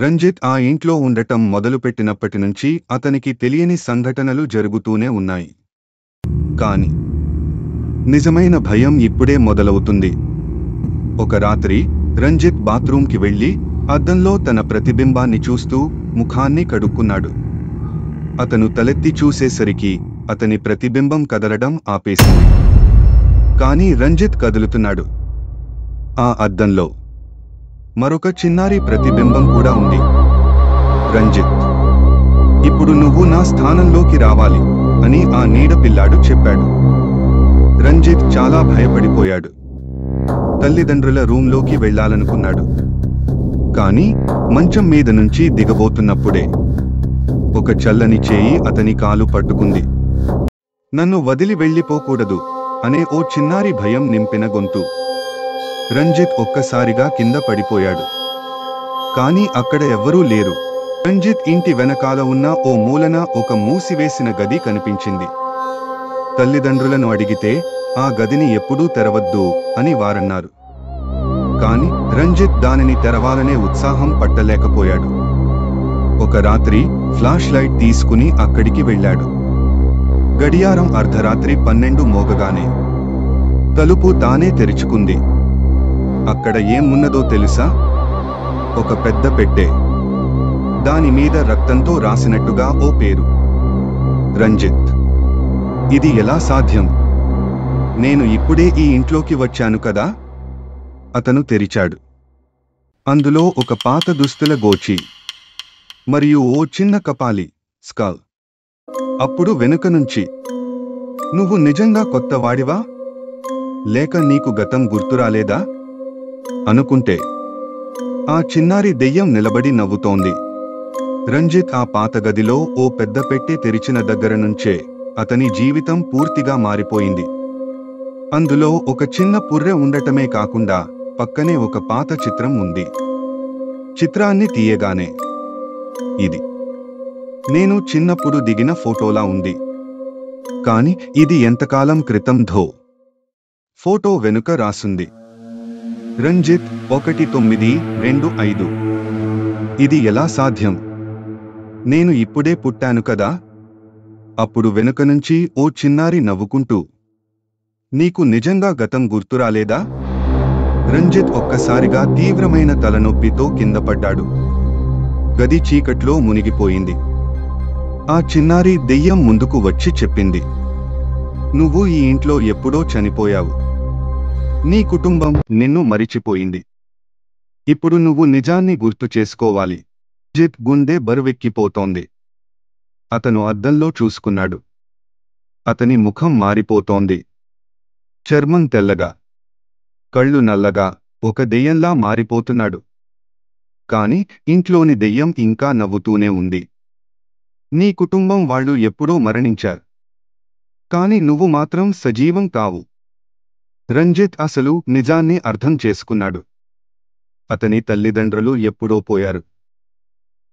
రంజిత్ ఆ ఇంట్లో ఉండటం మొదలుపెట్టినప్పటినుంచి అతనికి తెలియని సంఘటనలు జరుగుతూనే ఉన్నాయి. కాని నిజమైన భయం ఇప్పుడే మొదలవుతుంది. ఒక రాత్రి రంజిత్ బాత్రూంకి వెళ్లి అద్దంలో తన ప్రతిబింబాన్ని చూస్తూ ముఖాన్ని కడుక్కున్నాడు. అతను తలెత్తి చూసేసరికి అతని ప్రతిబింబం కదలడం ఆపేసింది. కానీ రంజిత్ కదులుతున్నాడు. ఆ అద్దంలో మరొక చిన్నారి ప్రతిబింబం కూడా ఉంది. రంజిత్, ఇప్పుడు నువ్వు నా స్థానంలోకి రావాలి అని ఆ నీడ పిల్లాడు చెప్పాడు. రంజిత్ చాలా భయపడిపోయాడు. తల్లిదండ్రుల రూంలోకి వెళ్లాలనుకున్నాడు. కాని మంచం మీద నుంచి దిగబోతున్నప్పుడే ఒక చల్లని చేయి అతని కాలు పట్టుకుంది. నన్ను వదిలి వెళ్ళిపోకూడదు అనే ఓ చిన్నారి భయం నింపిన గొంతు. రంజిత్ ఒక్కసారిగా కింద పడిపోయాడు. కాని అక్కడ ఎవ్వరూ లేరు. రంజిత్ ఇంటి వెనకాల ఉన్న ఓ మూలన ఒక మూసివేసిన గది కనిపించింది. తల్లిదండ్రులను అడిగితే ఆ గదిని ఎప్పుడూ తెరవద్దు అని వారన్నారు. కాని రంజిత్ దానిని తెరవాలనే ఉత్సాహం పట్టలేకపోయాడు. ఒక రాత్రి ఫ్లాష్ లైట్ తీసుకుని అక్కడికి వెళ్ళాడు. గడియారం అర్ధరాత్రి 12 మోగగానే తలుపు తానే తెరుచుకుంది. అక్కడ ఏమున్నదో తెలుసా? ఒక పెద్ద పెట్టె. దానిమీద రక్తంతో రాసినట్టుగా ఓ పేరు. రంజిత్, ఇది ఎలా సాధ్యం? నేను ఇప్పుడే ఈ ఇంట్లోకి వచ్చాను కదా? అతను తెరిచాడు. అందులో ఒక పాత దుస్తుల గోచి మరియు ఓ చిన్న కపాలి స్కల్. అప్పుడు వెనుక నుంచి, నువ్వు నిజంగా కొత్తవాడివా? లేక నీకు గతం గుర్తురాలేదా అనుకుంటే ఆ చిన్నారి దెయ్యం నిలబడి నవ్వుతోంది. రంజిత్ ఆ పాత గదిలో ఓ పెద్ద పెట్టె తెరిచిన దగ్గర నుంచే అతని జీవితం పూర్తిగా మారిపోయింది. అందులో ఒక చిన్న పుర్రె ఉండటమే కాకుండా పక్కనే ఒక పాత చిత్రం ఉంది. చిత్రాన్ని తీయగానే, ఇది నేను చిన్నప్పుడు దిగిన ఫోటోలా ఉంది. కాని ఇది ఎంతకాలం క్రితం ధో. ఫోటో వెనుక రాసుంది రంజిత్ 1925. ఇది ఎలా సాధ్యం? నేను ఇప్పుడే పుట్టాను కదా? అప్పుడు వెనుక నుంచి ఓ చిన్నారి నవ్వుకుంటూ, నీకు నిజంగా గతం గుర్తురాలేదా? రంజిత్ ఒక్కసారిగా తీవ్రమైన తలనొప్పితో కిందపడ్డాడు. గది చీకట్లో మునిగిపోయింది. ఆ చిన్నారి దెయ్యం ముందుకు వచ్చి చెప్పింది, నువ్వు ఈ ఇంట్లో ఎప్పుడో చనిపోయావు. నీ కుటుంబం నిన్ను మరిచిపోయింది. ఇప్పుడు నువ్వు నిజాన్ని గుర్తు చేసుకోవాలి. రంజిత్ గుండె బరువెక్కిపోతోంది. అతను అద్దంలో చూసుకున్నాడు. అతని ముఖం మారిపోతోంది. చర్మం తెల్లగా, కళ్ళు నల్లగా, ఒక దెయ్యంలా మారిపోతున్నాడు. కాని ఇంట్లోని దెయ్యం ఇంకా నవ్వుతూనే ఉంది. నీ కుటుంబం వాళ్ళు ఎప్పుడో మరణించారు. కాని నువ్వు మాత్రం సజీవం కావు. రంజిత్ అసలు నిజాన్ని అర్థం చేసుకున్నాడు. అతని తల్లిదండ్రులు ఎప్పుడో పోయారు.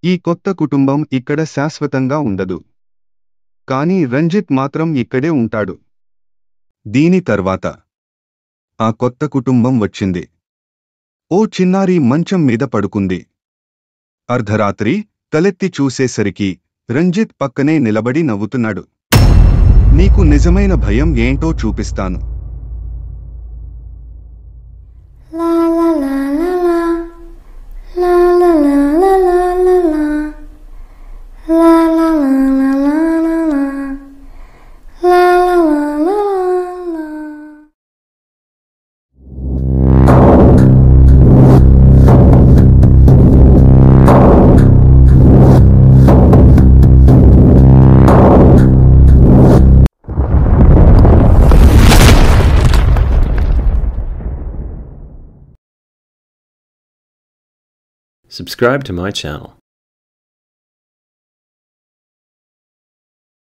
ఈ కొత్త కుటుంబం ఇక్కడ శాశ్వతంగా ఉండదు. కాని రంజిత్ మాత్రం ఇక్కడే ఉంటాడు. దీని తర్వాత ఆ కొత్త కుటుంబం వచ్చింది. ఓ చిన్నారి మంచం మీద పడుకుంది. అర్ధరాత్రి తలెత్తి చూసేసరికి రంజిత్ పక్కనే నిలబడి నవ్వుతున్నాడు. నీకు నిజమైన భయం ఏంటో చూపిస్తాను. Subscribe to my channel.